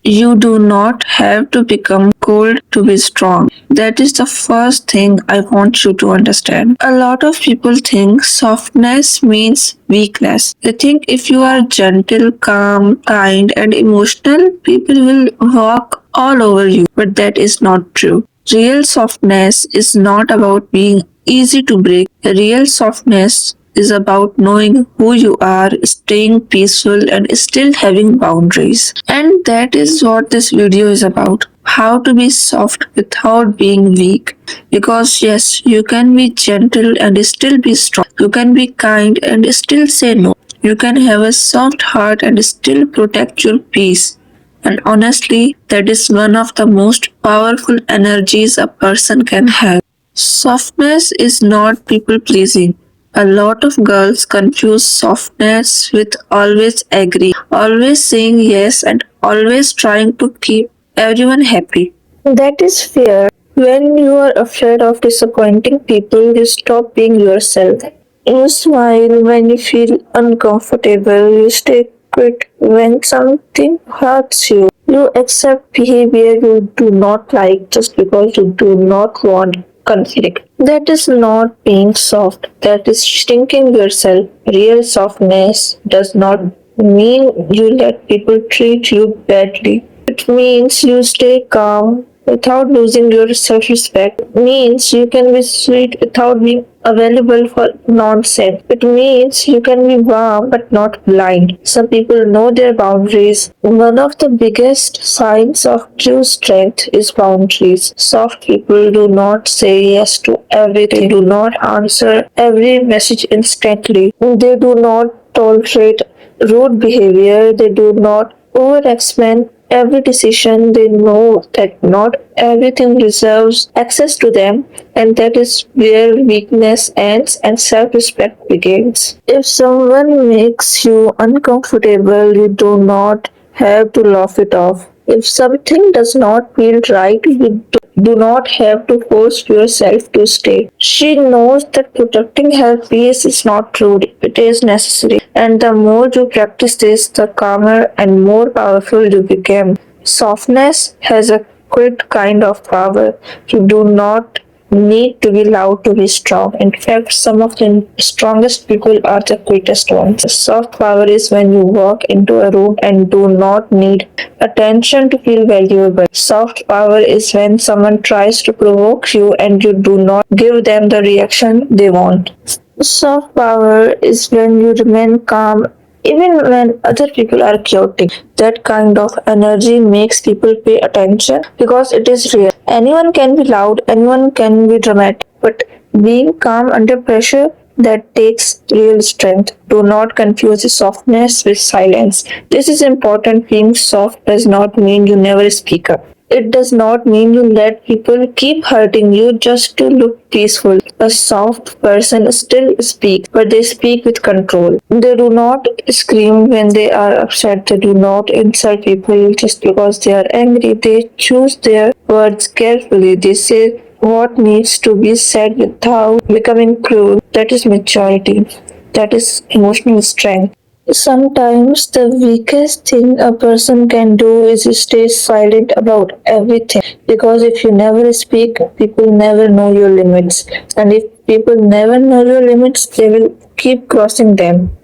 You do not have to become cold to be strong. That is the first thing I want you to understand. A lot of people think softness means weakness. They think if you are gentle, calm, kind, and emotional, people will walk all over you. But that is not true. Real softness is not about being easy to break. Real softness is about knowing who you are, staying peaceful, and still having boundaries. And that is what this video is about. How to be soft without being weak. Because, yes, you can be gentle and still be strong. You can be kind and still say no. You can have a soft heart and still protect your peace. And honestly, that is one of the most powerful energies a person can have. Softness is not people pleasing. A lot of girls confuse softness with always agree, always saying yes, and always trying to keep everyone happy. That is fear. When you are afraid of disappointing people, you stop being yourself. You smile when you feel uncomfortable. You stay quiet when something hurts you. You accept behavior you do not like just because you do not want conflict. That is not being soft. That is shrinking yourself. Real softness does not mean you let people treat you badly. It means you stay calm without losing your self-respect. It means you can be sweet without being available for nonsense. It means you can be warm but not blind. Some people know their boundaries. One of the biggest signs of true strength is boundaries. Soft people do not say yes to everything. They do not answer every message instantly. They do not tolerate rude behavior. They do not over explain every decision. They know that not everything deserves access to them, and that is where weakness ends and self respect begins. If someone makes you uncomfortable, you do not have to laugh it off. If something does not feel right, you do not have to force yourself to stay. She knows that protecting her peace is not rude, it is necessary. And the more you practice this, the calmer and more powerful you become. Softness has a quiet kind of power. You do not need to be loud to be strong. In fact, some of the strongest people are the quietest ones. Soft power is when you walk into a room and do not need attention to feel valuable. Soft power is when someone tries to provoke you and you do not give them the reaction they want. Soft power is when you remain calm even when other people are chaotic. That kind of energy makes people pay attention because it is real. Anyone can be loud, anyone can be dramatic, but being calm under pressure, that takes real strength. Do not confuse softness with silence. This is important. Being soft does not mean you never speak up. It does not mean you let people keep hurting you just to look peaceful. A soft person still speaks, but they speak with control. They do not scream when they are upset. They do not insult people just because they are angry. They choose their words carefully. They say what needs to be said without becoming cruel. That is maturity. That is emotional strength. Sometimes the weakest thing a person can do is stay silent about everything, because if you never speak, people never know your limits. And if people never know your limits, they will keep crossing them.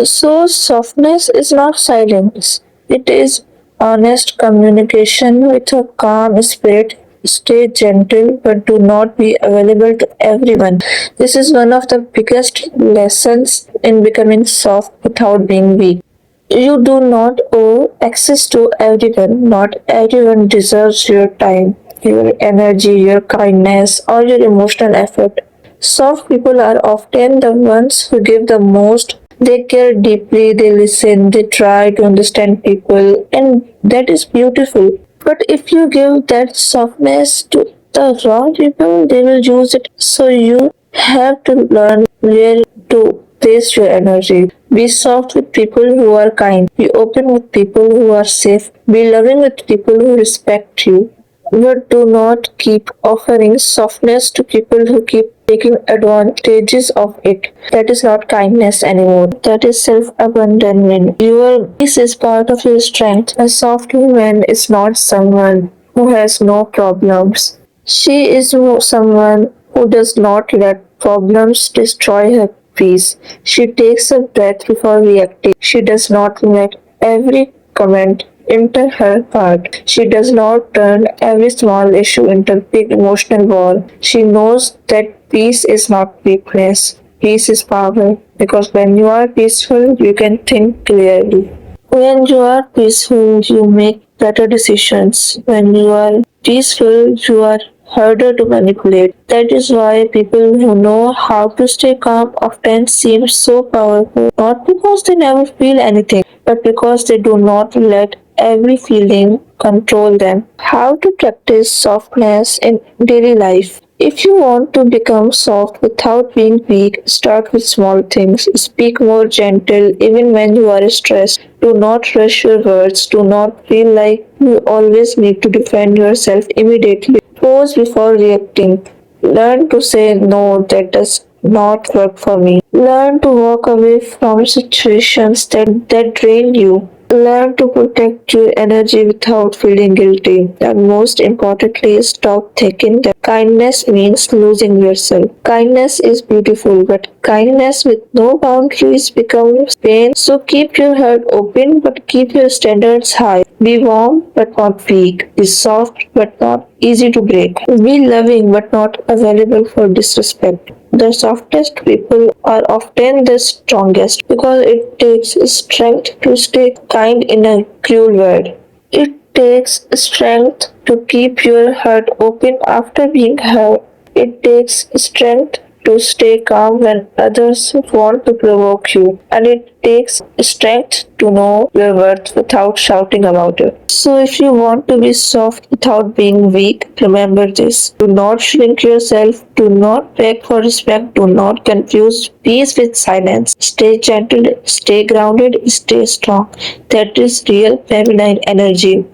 So, softness is not silence, it is honest communication with a calm spirit. Stay gentle, but do not be available to everyone. This is one of the biggest lessons in becoming soft without being weak. You do not owe access to everyone. Not everyone deserves your time, your energy, your kindness, or your emotional effort. Soft people are often the ones who give the most. They care deeply, they listen, they try to understand people, and that is beautiful. But if you give that softness to the wrong people, they will use it. So you have to learn where to place your energy. Be soft with people who are kind. Be open with people who are safe. Be loving with people who respect you. But do not keep offering softness to people who keep taking advantages of it. That is not kindness anymore. That is self-abandonment. Your peace is part of your strength. A soft woman is not someone who has no problems. She is someone who does not let problems destroy her peace. She takes a breath before reacting. She does not let every comment enter her heart. She does not turn every small issue into a big emotional war. She knows that peace is not weakness. Peace is power. Because when you are peaceful, you can think clearly. When you are peaceful, you make better decisions. When you are peaceful, you are harder to manipulate. That is why people who know how to stay calm often seem so powerful, not because they never feel anything, but because they do not let every feeling control them. How to practice softness in daily life? If you want to become soft without being weak, start with small things. Speak more gentle even when you are stressed. Do not rush your words. Do not feel like you always need to defend yourself immediately. Pause before reacting. Learn to say no, that does not work for me. Learn to walk away from situations that drain you. Learn to protect your energy without feeling guilty. And most importantly, stop thinking that kindness means losing yourself. Kindness is beautiful, but kindness with no boundaries becomes pain. So keep your heart open, but keep your standards high. Be warm, but not weak. Be soft, but not easy to break. Be loving, but not available for disrespect. The softest people are often the strongest because it takes strength to stay kind in a cruel world. It takes strength to keep your heart open after being hurt. It takes strength to stay calm when others want to provoke you, and it takes strength to know your worth without shouting about it. So, if you want to be soft without being weak, remember this. Do not shrink yourself, do not beg for respect, do not confuse peace with silence. Stay gentle, stay grounded, stay strong. That is real feminine energy.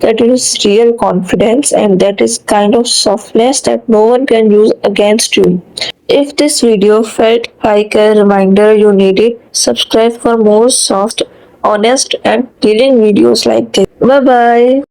That is real confidence, and that is kind of softness that no one can use against you. If this video felt like a reminder you needed, subscribe for more soft, honest, and healing videos like this. Bye bye.